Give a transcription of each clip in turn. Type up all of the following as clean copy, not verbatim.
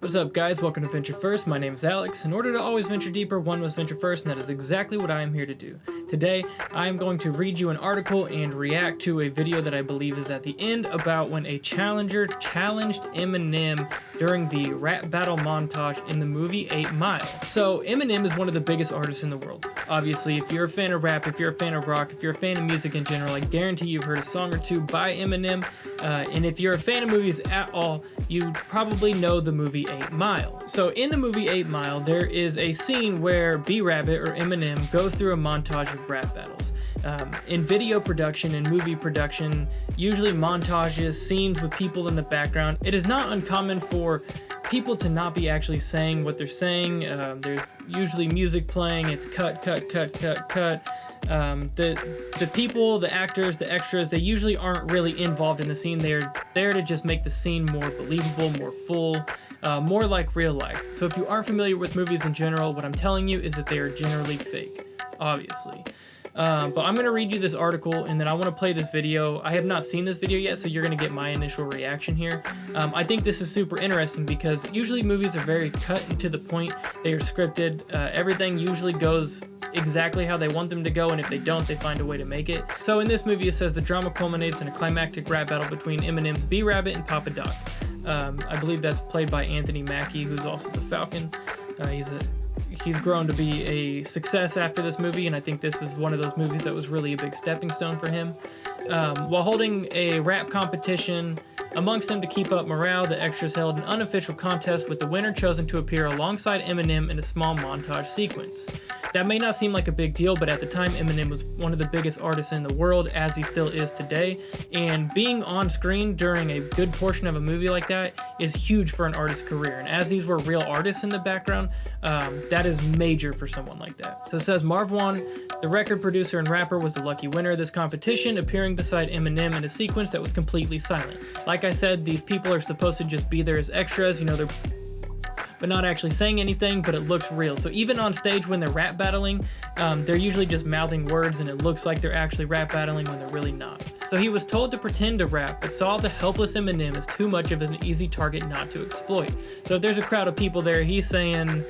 What's up guys, welcome to Venture First. My name is Alex. In order to always venture deeper, one must venture first, and that is exactly what I am here to do. Today, I am going to read you an article and react to a video that I believe is at the end about when a challenger challenged Eminem during the rap battle montage in the movie 8 Mile. So Eminem is one of the biggest artists in the world. Obviously, if you're a fan of rap, if you're a fan of rock, if you're a fan of music in general, I guarantee you've heard a song or two by Eminem. And if you're a fan of movies at all, you probably know the movie 8 Mile. So in the movie 8 Mile, there is a scene where B-Rabbit, or Eminem, goes through a montage of rap battles. In video production and movie production, usually montages, scenes with people in the background, it is not uncommon for people to not be actually saying what they're saying. There's usually music playing, it's cut, cut, cut, cut, cut. The people, the actors, the extras, they usually aren't really involved in the scene. They're there to just make the scene more believable, more full, more like real life. So if you aren't familiar with movies in general, what I'm telling you is that they are generally fake, obviously. But I'm going to read you this article, and then I want to play this video. I have not seen this video yet, so you're going to get my initial reaction here. I think this is super interesting because usually movies are very cut and to the point. They are scripted. Everything usually goes exactly how they want them to go, and if they don't, they find a way to make it. So in this movie, it says the drama culminates in a climactic rap battle between Eminem's B-Rabbit and Papa Doc. I believe that's played by Anthony Mackie, who's also the Falcon. He's grown to be a success after this movie, and I think this is one of those movies that was really a big stepping stone for him. While holding a rap competition amongst them to keep up morale, the extras held an unofficial contest with the winner chosen to appear alongside Eminem in a small montage sequence. That may not seem like a big deal, but at the time Eminem was one of the biggest artists in the world, as he still is today, and being on screen during a good portion of a movie like that is huge for an artist's career. And as these were real artists in the background, that is major for someone like that. So it says Marv Won, the record producer and rapper, was the lucky winner of this competition, appearing beside Eminem in a sequence that was completely silent. Like I said, these people are supposed to just be there as extras, you know, but not actually saying anything, but it looks real. So even on stage when they're rap battling, they're usually just mouthing words and it looks like they're actually rap battling when they're really not. So he was told to pretend to rap, but saw the helpless Eminem as too much of an easy target not to exploit. So if there's a crowd of people there, he's saying,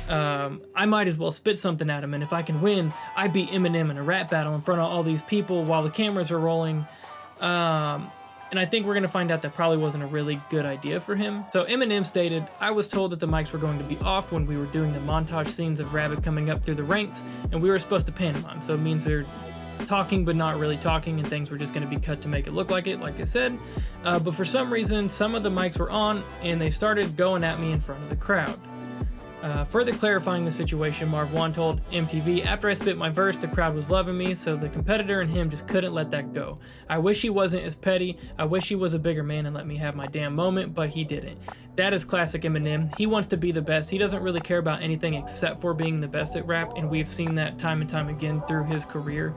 I might as well spit something at him, and if I can win, I beat Eminem in a rap battle in front of all these people while the cameras are rolling. And I think we're going to find out that probably wasn't a really good idea for him. So Eminem stated, I was told that the mics were going to be off when we were doing the montage scenes of Rabbit coming up through the ranks, and we were supposed to pantomime. So it means they're talking but not really talking, and things were just going to be cut to make it look like it, like I said. But for some reason, some of the mics were on, and they started going at me in front of the crowd. Further clarifying the situation, Marv Won told MTV, after I spit my verse, the crowd was loving me, so the competitor and him just couldn't let that go. I wish he wasn't as petty. I wish he was a bigger man and let me have my damn moment, but he didn't. That is classic Eminem. He wants to be the best. He doesn't really care about anything except for being the best at rap, and we've seen that time and time again through his career.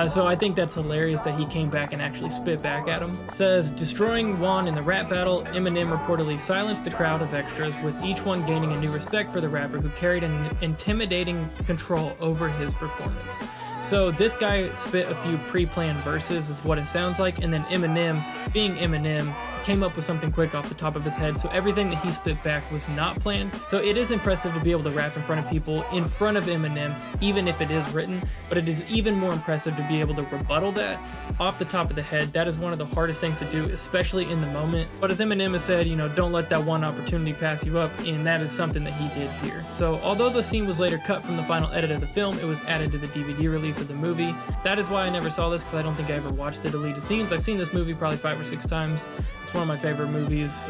So I think that's hilarious that he came back and actually spit back at him. It says, destroying Won in the rap battle, Eminem reportedly silenced the crowd of extras, with each one gaining a new respect for the rapper who carried an intimidating control over his performance. So this guy spit a few pre-planned verses is what it sounds like, and then Eminem, being Eminem, came up with something quick off the top of his head, so everything that he spit back was not planned. So it is impressive to be able to rap in front of people, in front of Eminem, even if it is written, but it is even more impressive to be able to rebuttal that off the top of the head. That is one of the hardest things to do, especially in the moment. But as Eminem has said, you know, don't let that one opportunity pass you up, and that is something that he did here. So although the scene was later cut from the final edit of the film, it was added to the DVD release of the movie. That is why I never saw this, because I don't think I ever watched the deleted scenes. I've seen this movie probably 5 or 6 times. It's one of my favorite movies,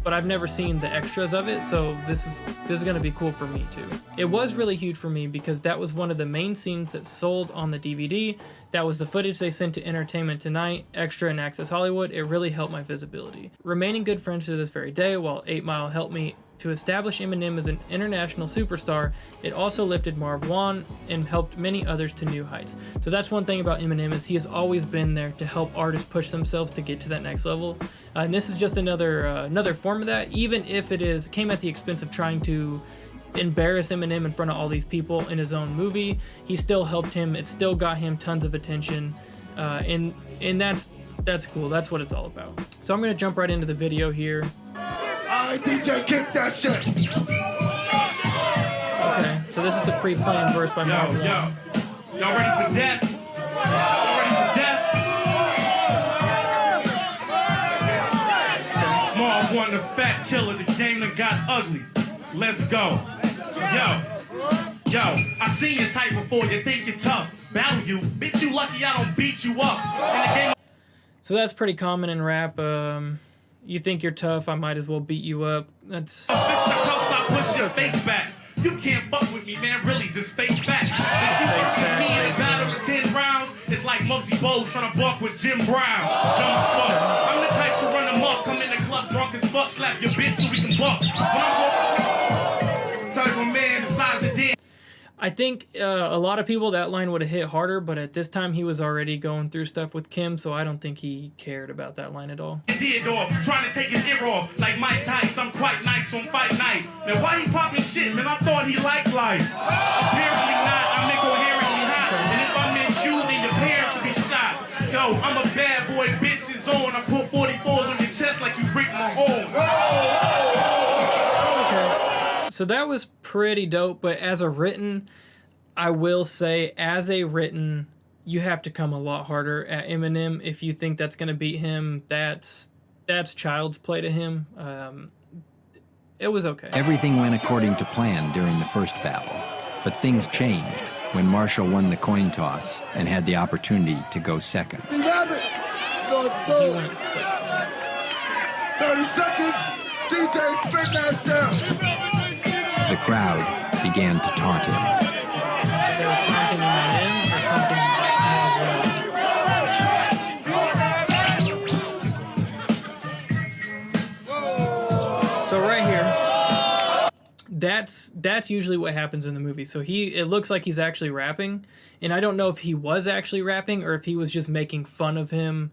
but I've never seen the extras of it, so this is going to be cool for me too. It was really huge for me because that was one of the main scenes that sold on the DVD. That was the footage they sent to Entertainment Tonight, Extra, and Access Hollywood. It really helped my visibility. Remaining good friends to this very day, while 8 Mile helped me to establish Eminem as an international superstar, it also lifted Marv Won and helped many others to new heights. So that's one thing about Eminem, is he has always been there to help artists push themselves to get to that next level. And this is just another form of that, even if it came at the expense of trying to embarrass Eminem in front of all these people in his own movie. He still helped him. It still got him tons of attention, and that's cool. That's what it's all about. So I'm gonna jump right into the video here. Alright, DJ, kick that shit. Okay, so this is the pre-planned verse by Marvel. Y'all ready for death? Y'all ready for death? Marv won the fat killer, the game that got ugly. Let's go. Yo, I seen your type before, you think you're tough. Battle you, bitch, you lucky I don't beat you up. In the game. So that's pretty common in rap. You think you're tough, I might as well beat you up. That's... Mr. Coast, I push your face back. You can't fuck with me, man, really, just face facts. If you versus me in a battle of 10 rounds, it's like Muggsy Bogues trying to buck with Jim Brown. Dumb as fuck. I'm the type to run amok, come in the club drunk as fuck, slap your bitch so we can buck. When I'm walking, type of man the size of damn. I think a lot of people, that line would have hit harder, but at this time he was already going through stuff with Kim, so I don't think he cared about that line at all. Theodore trying to take his ear off like Mike Tyson. I'm quite nice on fight night. Now why he popping shit, man? I thought he liked life. Apparently not. I'm incoherently hot. And if I miss you, then your parents will be shot. Yo, I'm a bad boy, bitch is on. I put 44s on your chest like you break my home. So that was pretty dope, but as a written, I will say, as a written, you have to come a lot harder at Eminem. If you think that's going to beat him, that's child's play to him. It was okay. Everything went according to plan during the first battle, but things changed when Marshall won the coin toss and had the opportunity to go second. He went second. 30 seconds. DJ, spin that sound. The crowd began to taunt him. They were taunting Eminem or taunting Marvel? So right here, that's usually what happens in the movie. So it looks like he's actually rapping, and I don't know if he was actually rapping or if he was just making fun of him.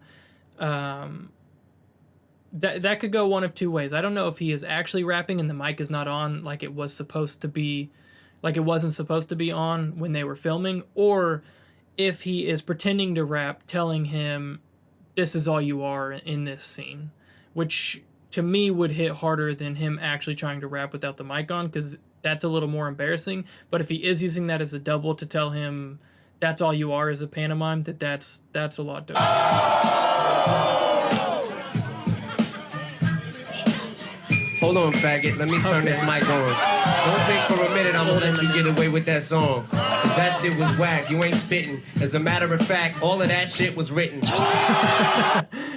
That could go one of two ways. I don't know if he is actually rapping and the mic is not on like it was supposed to be, like it wasn't supposed to be on when they were filming, or if he is pretending to rap, telling him this is all you are in this scene, which to me would hit harder than him actually trying to rap without the mic on, because that's a little more embarrassing. But if he is using that as a double to tell him that's all you are as a pantomime, that's a lot dope. Hold on, faggot. Let me turn this mic on. Don't think for a minute I'm gonna let you get away with that song. Cause that shit was whack. You ain't spitting. As a matter of fact, all of that shit was written.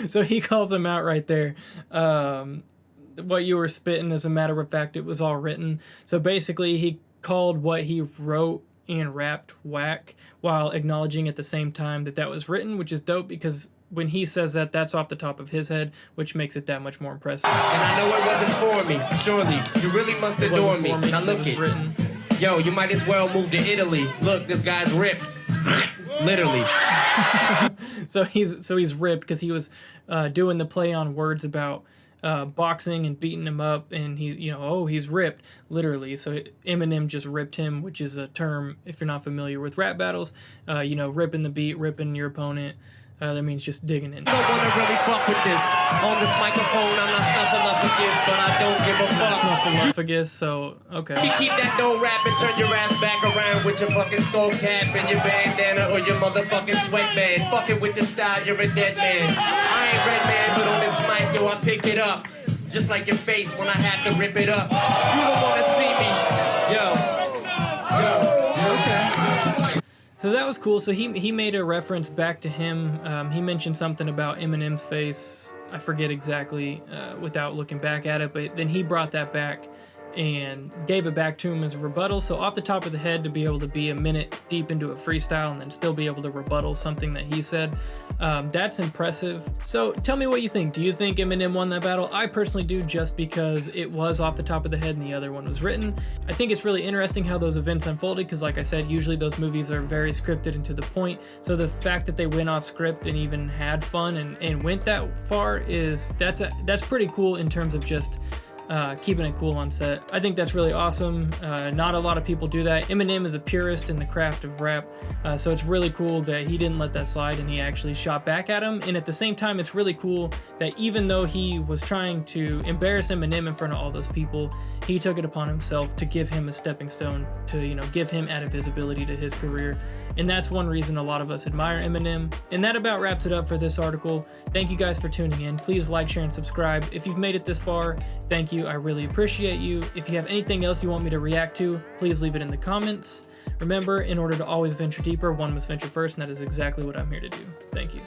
So he calls him out right there. What you were spitting, as a matter of fact, it was all written. So basically, he called what he wrote and rapped whack while acknowledging at the same time that was written, which is dope because when he says that, that's off the top of his head, which makes it that much more impressive. And I know it wasn't for me, surely. You really must adore me. Now look it. Written. Yo, you might as well move to Italy. Look, this guy's ripped. Literally. So he's ripped because he was doing the play on words about boxing and beating him up, and he's ripped, literally. So Eminem just ripped him, which is a term, if you're not familiar with rap battles, ripping the beat, ripping your opponent. That means just digging in. I don't want to really fuck with this. On this microphone, I'm not snuffleupagus, but I don't give a fuck. Snuffleupagus, so, okay. You keep that dough rap and turn your ass back around with your fucking skull cap and your bandana or your motherfucking sweatband. Fucking with the style, you're a dead man. I ain't red man, but on this mic, yo, I pick it up. Just like your face when I have to rip it up. You don't want to see me. Yo. Okay. So that was cool. So he made a reference back to him. He mentioned something about Eminem's face. I forget exactly without looking back at it, but then he brought that back and gave it back to him as a rebuttal. So off the top of the head, to be able to be a minute deep into a freestyle and then still be able to rebuttal something that he said, that's impressive. So tell me what you think. Do you think Eminem won that battle? I personally do, just because it was off the top of the head and the other one was written. I think it's really interesting how those events unfolded, because like I said, usually those movies are very scripted and to the point. So the fact that they went off script and even had fun and went that far that's pretty cool in terms of just keeping it cool on set. I think that's really awesome. Not a lot of people do that. Eminem is a purist in the craft of rap, so it's really cool that he didn't let that slide and he actually shot back at him. And at the same time, it's really cool that even though he was trying to embarrass Eminem in front of all those people, he took it upon himself to give him a stepping stone to, you know, give him added visibility to his career. And that's one reason a lot of us admire Eminem. And that about wraps it up for this article. Thank you guys for tuning in. Please like, share, and subscribe. If you've made it this far, thank you. I really appreciate you. If you have anything else you want me to react to, please leave it in the comments. Remember, in order to always venture deeper, one must venture first, and that is exactly what I'm here to do. Thank you.